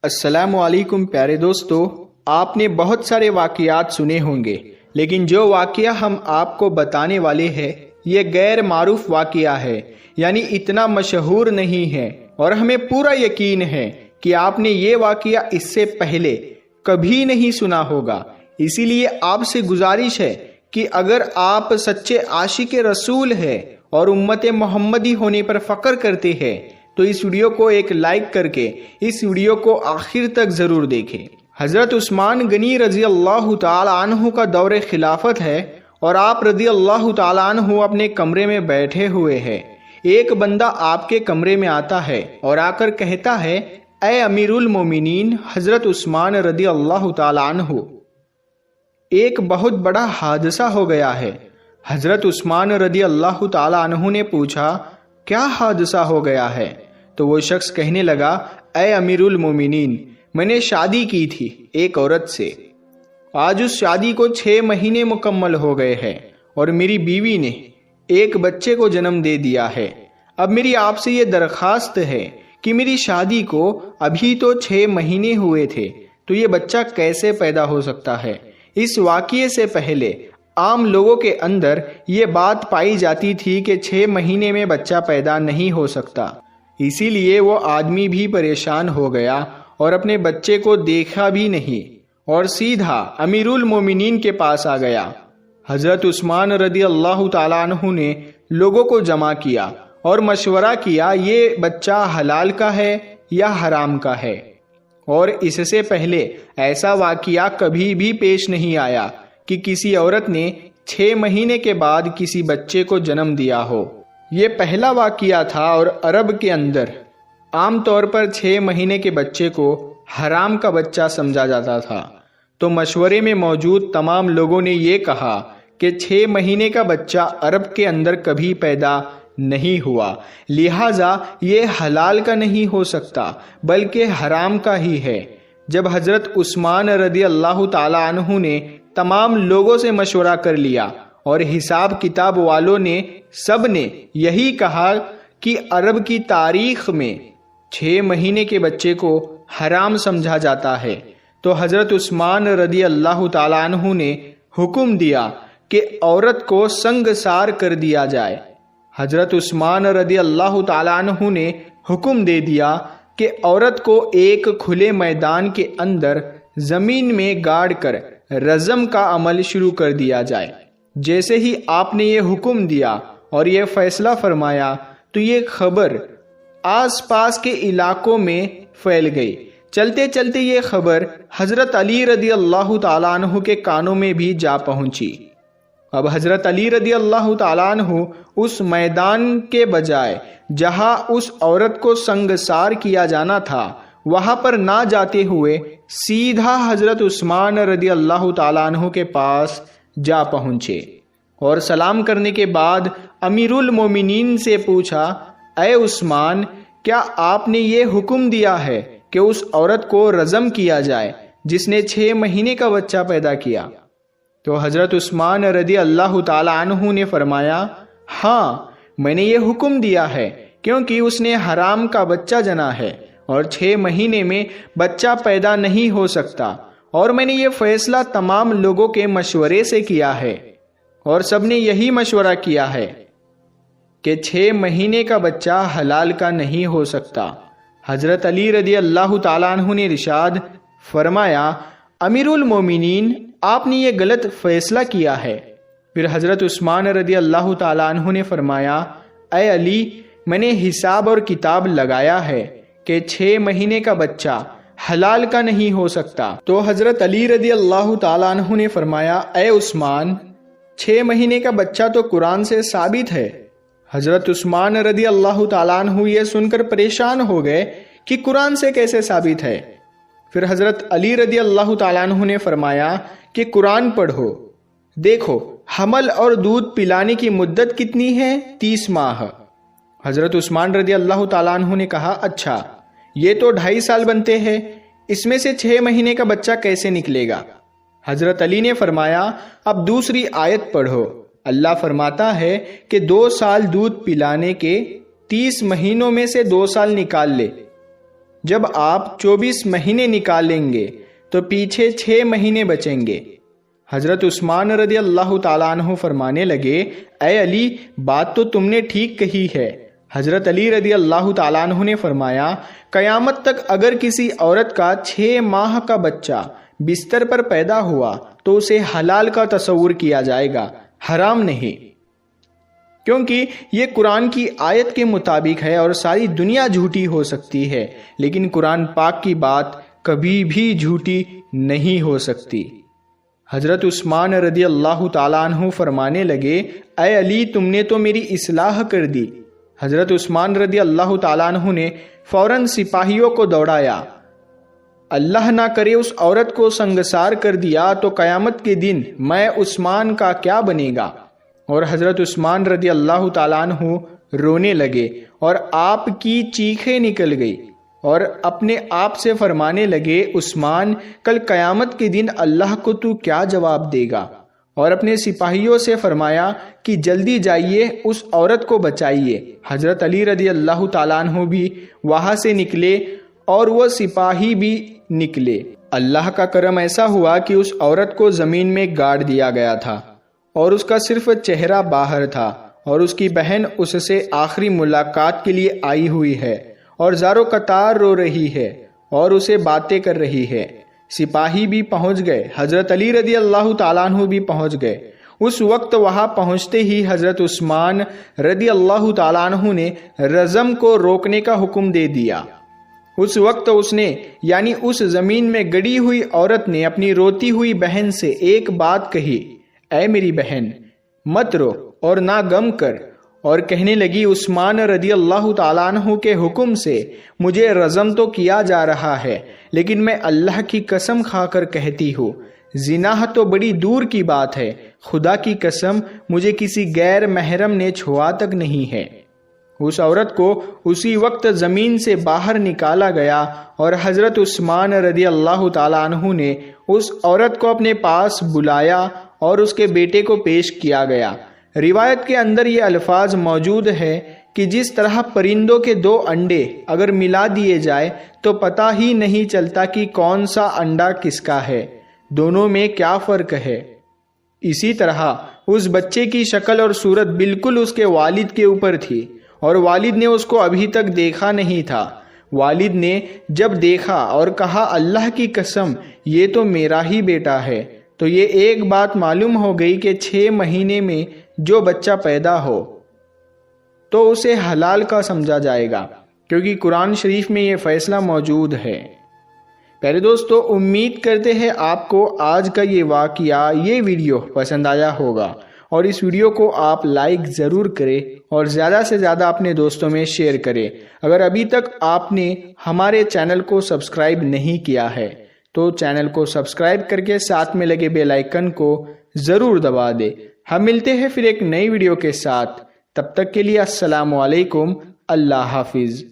السلام علیکم پیارے دوستو، آپ نے بہت سارے واقعات سنے ہوں گے، لیکن جو واقعہ ہم آپ کو بتانے والے ہیں یہ غیر معروف واقعہ ہے، یعنی اتنا مشہور نہیں ہے، اور ہمیں پورا یقین ہے کہ آپ نے یہ واقعہ اس سے پہلے کبھی نہیں سنا ہوگا۔ اسی لیے آپ سے گزارش ہے کہ اگر آپ سچے عاشق رسول ہیں اور امت محمدی ہونے پر فخر کرتے ہیں تو اس ویڈیو کو ایک لائک کر کے اس ویڈیو کو آخر تک ضرور دیکھیں۔ حضرت عثمان غنی رضی اللہ تعالی عنہ کا دور خلافت ہے اور آپ رضی اللہ تعالی عنہ اپنے کمرے میں بیٹھے ہوئے ہیں۔ ایک بندہ آپ کے کمرے میں آتا ہے اور آ کر کہتا ہے، اے امیر المومنین حضرت عثمان رضی اللہ تعالی عنہ، ایک بہت بڑا حادثہ ہو گیا ہے۔ حضرت عثمان رضی اللہ تعالی عنہ نے پوچھا، کیا حادثہ ہو گیا ہے؟ تو وہ شخص کہنے لگا، اے امیر المومنین، میں نے شادی کی تھی ایک عورت سے، آج اس شادی کو 6 مہینے مکمل ہو گئے ہیں اور میری بیوی نے ایک بچے کو جنم دے دیا ہے۔ اب میری آپ سے یہ درخواست ہے کہ میری شادی کو ابھی تو 6 مہینے ہوئے تھے، تو یہ بچہ کیسے پیدا ہو سکتا ہے؟ اس واقعے سے پہلے عام لوگوں کے اندر یہ بات پائی جاتی تھی کہ 6 مہینے میں بچہ پیدا نہیں ہو سکتا، اسی لیے وہ آدمی بھی پریشان ہو گیا اور اپنے بچے کو دیکھا بھی نہیں اور سیدھا امیر المومنین کے پاس آ گیا۔ حضرت عثمان رضی اللہ تعالیٰ عنہ نے لوگوں کو جمع کیا اور مشورہ کیا، یہ بچہ حلال کا ہے یا حرام کا ہے؟ اور اس سے پہلے ایسا واقعہ کبھی بھی پیش نہیں آیا کہ کسی عورت نے 6 مہینے کے بعد کسی بچے کو جنم دیا ہو۔ یہ پہلا واقعہ تھا اور عرب کے اندر عام طور پر 6 مہینے کے بچے کو حرام کا بچہ سمجھا جاتا تھا۔ تو مشورے میں موجود تمام لوگوں نے یہ کہا کہ 6 مہینے کا بچہ عرب کے اندر کبھی پیدا نہیں ہوا، لہٰذا یہ حلال کا نہیں ہو سکتا بلکہ حرام کا ہی ہے۔ جب حضرت عثمان رضی اللہ تعالی عنہ نے تمام لوگوں سے مشورہ کر لیا اور حساب کتاب والوں نے سب نے یہی کہا کہ عرب کی تاریخ میں 6 مہینے کے بچے کو حرام سمجھا جاتا ہے، تو حضرت عثمان رضی اللہ تعالی عنہ نے حکم دیا کہ عورت کو سنگسار کر دیا جائے۔ حضرت عثمان رضی اللہ تعالی عنہ نے حکم دے دیا کہ عورت کو ایک کھلے میدان کے اندر زمین میں گاڑ کر رجم کا عمل شروع کر دیا جائے۔ جیسے ہی آپ نے یہ حکم دیا اور یہ فیصلہ فرمایا تو یہ خبر آس پاس کے علاقوں میں پھیل گئی۔ چلتے چلتے یہ خبر حضرت علی رضی اللہ تعالیٰ عنہ کے کانوں میں بھی جا پہنچی۔ اب حضرت علی رضی اللہ تعالیٰ عنہ اس میدان کے بجائے جہاں اس عورت کو سنگسار کیا جانا تھا وہاں پر نہ جاتے ہوئے سیدھا حضرت عثمان رضی اللہ تعالیٰ عنہ کے پاس جا پہنچے اور سلام کرنے کے بعد امیر المومنین سے پوچھا، اے عثمان، کیا آپ نے یہ حکم دیا ہے کہ اس عورت کو رجم کیا جائے جس نے 6 مہینے کا بچہ پیدا کیا؟ تو حضرت عثمان رضی اللہ تعالی عنہ نے فرمایا، ہاں میں نے یہ حکم دیا ہے کیونکہ اس نے حرام کا بچہ جنا ہے اور 6 مہینے میں بچہ پیدا نہیں ہو سکتا، اور میں نے یہ فیصلہ تمام لوگوں کے مشورے سے کیا ہے اور سب نے یہی مشورہ کیا ہے کہ 6 مہینے کا بچہ حلال کا نہیں ہو سکتا۔ حضرت علی رضی اللہ تعالیٰ عنہ نے ارشاد فرمایا، امیر المومنین، آپ نے یہ غلط فیصلہ کیا ہے۔ پھر حضرت عثمان رضی اللہ تعالیٰ عنہ نے فرمایا، اے علی، میں نے حساب اور کتاب لگایا ہے کہ 6 مہینے کا بچہ حلال کا نہیں ہو سکتا۔ تو حضرت علی رضی اللہ تعالیٰ عنہ نے فرمایا، اے عثمان، 6 مہینے کا بچہ تو قرآن سے ثابت ہے۔ حضرت عثمان رضی اللہ تعالیٰ عنہ یہ سن کر پریشان ہو گئے کہ قرآن سے کیسے ثابت ہے۔ پھر حضرت علی رضی اللہ تعالیٰ عنہ نے فرمایا کہ قرآن پڑھو، دیکھو حمل اور دودھ پلانے کی مدت کتنی ہے؟ 30 ماہ۔ حضرت عثمان رضی اللہ تعالیٰ عنہ نے کہا، اچھا یہ تو 2.5 سال بنتے ہیں، اس میں سے 6 مہینے کا بچہ کیسے نکلے گا؟ حضرت علی نے فرمایا، اب دوسری آیت پڑھو، اللہ فرماتا ہے کہ 2 سال دودھ پلانے کے 30 مہینوں میں سے 2 سال نکال لے۔ جب آپ 24 مہینے نکالیں گے تو پیچھے 6 مہینے بچیں گے۔ حضرت عثمان رضی اللہ تعالیٰ عنہ فرمانے لگے، اے علی، بات تو تم نے ٹھیک کہی ہے۔ حضرت علی رضی اللہ تعالیٰ عنہ نے فرمایا، قیامت تک اگر کسی عورت کا 6 ماہ کا بچہ بستر پر پیدا ہوا تو اسے حلال کا تصور کیا جائے گا، حرام نہیں، کیونکہ یہ قرآن کی آیت کے مطابق ہے اور ساری دنیا جھوٹی ہو سکتی ہے لیکن قرآن پاک کی بات کبھی بھی جھوٹی نہیں ہو سکتی۔ حضرت عثمان رضی اللہ تعالیٰ عنہ فرمانے لگے، اے علی، تم نے تو میری اصلاح کر دی۔ حضرت عثمان رضی اللہ تعالیٰ عنہ نے فوراً سپاہیوں کو دوڑایا، اللہ نہ کرے اس عورت کو سنگسار کر دیا تو قیامت کے دن میں عثمان کا کیا بنے گا؟ اور حضرت عثمان رضی اللہ تعالیٰ عنہ رونے لگے اور آپ کی چیخیں نکل گئی اور اپنے آپ سے فرمانے لگے، عثمان، کل قیامت کے دن اللہ کو تو کیا جواب دے گا؟ اور اپنے سپاہیوں سے فرمایا کہ جلدی جائیے اس عورت کو بچائیے۔ حضرت علی رضی اللہ تعالیٰ عنہ بھی وہاں سے نکلے اور وہ سپاہی بھی نکلے۔ اللہ کا کرم ایسا ہوا کہ اس عورت کو زمین میں گاڑ دیا گیا تھا اور اس کا صرف چہرہ باہر تھا، اور اس کی بہن اس سے آخری ملاقات کے لیے آئی ہوئی ہے اور زارو قطار رو رہی ہے اور اسے باتیں کر رہی ہے۔ سپاہی بھی پہنچ گئے، حضرت علی رضی اللہ تعالیٰ عنہ بھی پہنچ گئے۔ اس وقت وہاں پہنچتے ہی حضرت عثمان رضی اللہ تعالیٰ عنہ نے رجم کو روکنے کا حکم دے دیا۔ اس وقت اس نے، یعنی اس زمین میں گڑی ہوئی عورت نے اپنی روتی ہوئی بہن سے ایک بات کہی، اے میری بہن، مت رو اور نہ غم کر، اور کہنے لگی، عثمان رضی اللہ تعالیٰ عنہ کے حکم سے مجھے رجم تو کیا جا رہا ہے لیکن میں اللہ کی قسم کھا کر کہتی ہوں، زنا تو بڑی دور کی بات ہے، خدا کی قسم مجھے کسی غیر محرم نے چھوا تک نہیں ہے۔ اس عورت کو اسی وقت زمین سے باہر نکالا گیا اور حضرت عثمان رضی اللہ تعالیٰ عنہ نے اس عورت کو اپنے پاس بلایا اور اس کے بیٹے کو پیش کیا گیا۔ روایت کے اندر یہ الفاظ موجود ہے کہ جس طرح پرندوں کے 2 انڈے اگر ملا دیے جائے تو پتہ ہی نہیں چلتا کہ کون سا انڈا کس کا ہے، دونوں میں کیا فرق ہے، اسی طرح اس بچے کی شکل اور صورت بالکل اس کے والد کے اوپر تھی اور والد نے اس کو ابھی تک دیکھا نہیں تھا۔ والد نے جب دیکھا اور کہا، اللہ کی قسم یہ تو میرا ہی بیٹا ہے، تو یہ ایک بات معلوم ہو گئی کہ 6 مہینے میں جو بچہ پیدا ہو تو اسے حلال کا سمجھا جائے گا، کیونکہ قرآن شریف میں یہ فیصلہ موجود ہے۔ پہلے دوستو، امید کرتے ہیں آپ کو آج کا یہ واقعہ، یہ ویڈیو پسند آیا ہوگا، اور اس ویڈیو کو آپ لائک ضرور کریں اور زیادہ سے زیادہ اپنے دوستوں میں شیئر کریں۔ اگر ابھی تک آپ نے ہمارے چینل کو سبسکرائب نہیں کیا ہے تو چینل کو سبسکرائب کر کے ساتھ میں لگے بیل آئیکن کو ضرور دبا دیں۔ ہم ملتے ہیں پھر ایک نئی ویڈیو کے ساتھ، تب تک کے لیے السلام علیکم، اللہ حافظ۔